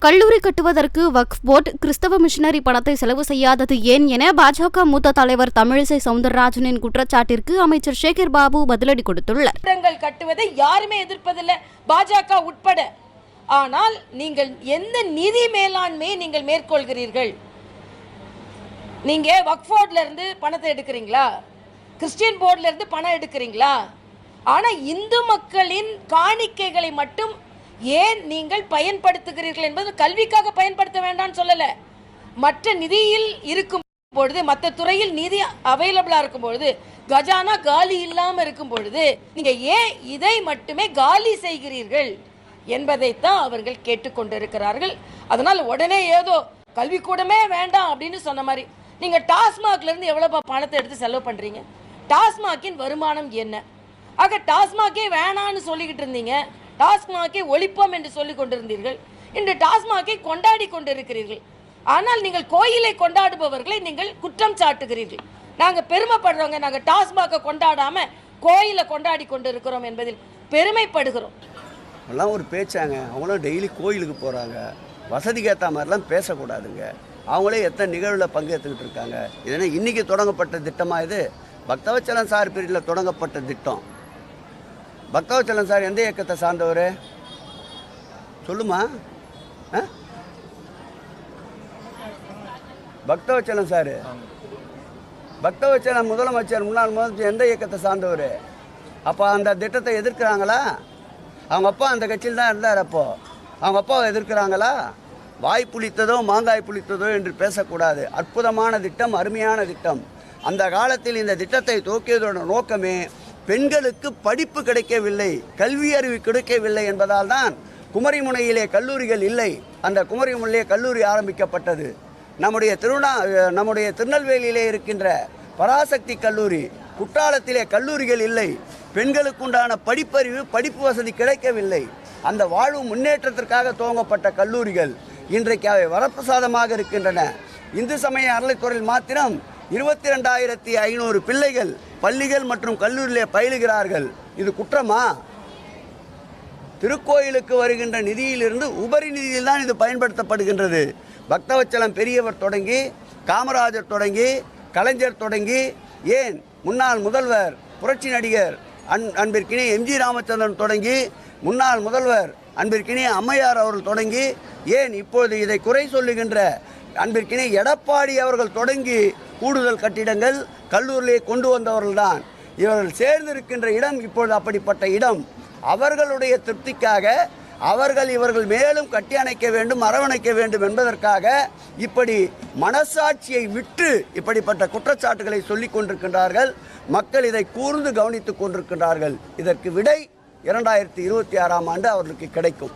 கல்லூரி கட்டுவதற்கு வக்ஃப் போர்டு கிறிஸ்தவ மிஷனரி பணத்தை செலவு செய்யாதது ஏன் என பாஜக மூத்த தலைவர் தமிழிசை சவுந்தரராஜனின் குற்றச்சாட்டிற்கு அமைச்சர் சேகர் பாபு பதிலடி கொடுத்துள்ளார். கட்டுவதை யாருமே எதிர்ப்பதில்லை, பாஜக உட்பட. ஆனால் நீங்கள் எந்த நிதி மேலாண்மையை நீங்கள் மேற்கொள்கிறீர்கள்? நீங்க வக்ஃப் போர்டுல இருந்து பணத்தை எடுக்கிறீங்களா? கிறிஸ்டியன் போர்டுல இருந்து பணம் எடுக்கிறீங்களா? ஆனா இந்து மக்களின் காணிக்கைகளை மட்டும் ஏன் நீங்கள் பயன்படுத்துகிறீர்கள் என்பது கல்விக்காக பயன்படுத்த வேண்டாம்னு சொல்லல. மற்ற நிதியில் இருக்கும் பொழுது, மற்ற துறையில் நிதி அவைலபிளா இருக்கும் பொழுது, கஜானா காலி இல்லாம இருக்கும் பொழுது நீங்க ஏன் இதை மட்டுமே காலி செய்கிறீர்கள் என்பதைத்தான் அவர்கள் கேட்டுக்கொண்டிருக்கிறார்கள். அதனால் உடனே ஏதோ கல்வி கூடமே வேண்டாம் அப்படின்னு சொன்ன மாதிரி நீங்க டாஸ்மாக்ல இருந்து எவ்வளவு பணத்தை எடுத்து செலவு பண்றீங்க? டாஸ்மாகின் வருமானம் என்ன? ஆக டாஸ்மாகே வேணான்னு சொல்லிக்கிட்டு இருந்தீங்க, டாஸ்மாகை ஒழிப்போம் என்று சொல்லிக் கொண்டிருந்தீர்கள். இன்று டாஸ்மாகை கொண்டாடி கொண்டிருக்கிறீர்கள். ஆனால் நீங்கள் கோயிலை கொண்டாடுபவர்களை நீங்கள் குற்றம் சாட்டுகிறீர்கள். நாங்கள் பெருமைப்படுறோங்க, நாங்கள் டாஸ்மாகை கொண்டாடாம கோயிலை கொண்டாடி கொண்டிருக்கிறோம் என்பதில் பெருமைப்படுகிறோம். எல்லாம் ஒரு பேச்சாங்க. அவங்களும் டெய்லி கோயிலுக்கு போகிறாங்க. வசதிக்கு ஏற்ற மாதிரிலாம் பேசக்கூடாதுங்க. அவங்களே எத்தனை நிகழ்வில் பங்கேற்றுக்கிட்டு இருக்காங்க. இதனால் இன்றைக்கி தொடங்கப்பட்ட திட்டமாக இது பக்தவச்சலம் சார் பீரியடில் தொடங்கப்பட்ட திட்டம். பக்தவச்சலம் சார் எந்த இயக்கத்தை சார்ந்தவர் சொல்லுமா? பக்தவச்சலம் சார், பக்தவச்சலம் முதலமைச்சர், முன்னாள் முதலமைச்சர் எந்த இயக்கத்தை சார்ந்தவர்? அப்போ அந்த திட்டத்தை எதிர்க்கிறாங்களா? அவங்க அப்பா அந்த கட்சியில் தான் இருந்தார். அப்போது அவங்க அப்பாவை எதிர்க்கிறாங்களா? வாய் புளித்ததோ மாங்காய் புளித்ததோ என்று பேசக்கூடாது. அற்புதமான திட்டம், அருமையான திட்டம். அந்த காலத்தில் இந்த திட்டத்தை துவக்கியதோட நோக்கமே பெண்களுக்கு படிப்பு கிடைக்கவில்லை, கல்வி அறிவு கிடைக்கவில்லை என்பதால் தான் குமரிமுனையிலே கல்லூரிகள் இல்லை. அந்த குமரிமுனையிலே கல்லூரி ஆரம்பிக்கப்பட்டது. நம்முடைய திருநெல்வேலியிலே இருக்கின்ற பராசக்தி கல்லூரி, குற்றாலத்திலே கல்லூரிகள் இல்லை. பெண்களுக்குண்டான படிப்பறிவு, படிப்பு வசதி கிடைக்கவில்லை. அந்த வாழ்வு முன்னேற்றத்திற்காக துவங்கப்பட்ட கல்லூரிகள் இன்றைக்கு அவை வரப்பிரசாதமாக இருக்கின்றன. இந்து சமய அறநிலைத்துறையில் மாத்திரம் 22,500 பிள்ளைகள் பள்ளிகள் மற்றும் கல்லூரியிலே பயிலுகிறார்கள். இது குற்றமா? திருக்கோயிலுக்கு வருகின்ற நிதியிலிருந்து உபரி நிதியில் தான் இது பயன்படுத்தப்படுகின்றது. பக்தவச்சலம் பெரியவர் தொடங்கி, காமராஜர் தொடங்கி, கலைஞர் தொடங்கி, ஏன் முன்னாள் முதல்வர் புரட்சி நடிகர் அன்பிற்கினே எம்ஜி ராமச்சந்திரன் தொடங்கி, முன்னாள் முதல்வர் அன்பிற்கினே அம்மையார் அவர்கள் தொடங்கி, ஏன் இப்போது இதை குறை சொல்லுகின்ற அன்பிற்கினே எடப்பாடி அவர்கள் தொடங்கி கூடுதல் கட்டிடங்கள் கல்லூரியிலே கொண்டு வந்தவர்கள்தான். இவர்கள் சேர்ந்திருக்கின்ற இடம் இப்பொழுது அப்படிப்பட்ட இடம். அவர்களுடைய திருப்திக்காக இவர்கள் மேலும் கட்டி அணைக்க வேண்டும், அரவணைக்க வேண்டும் என்பதற்காக இப்படி மனசாட்சியை விட்டு இப்படிப்பட்ட குற்றச்சாட்டுகளை சொல்லிக் கொண்டிருக்கின்றார்கள். மக்கள் இதை கூர்ந்து கவனித்துக் கொண்டிருக்கின்றார்கள். இதற்கு விடை 2026ஆம் ஆண்டு அவர்களுக்கு கிடைக்கும்.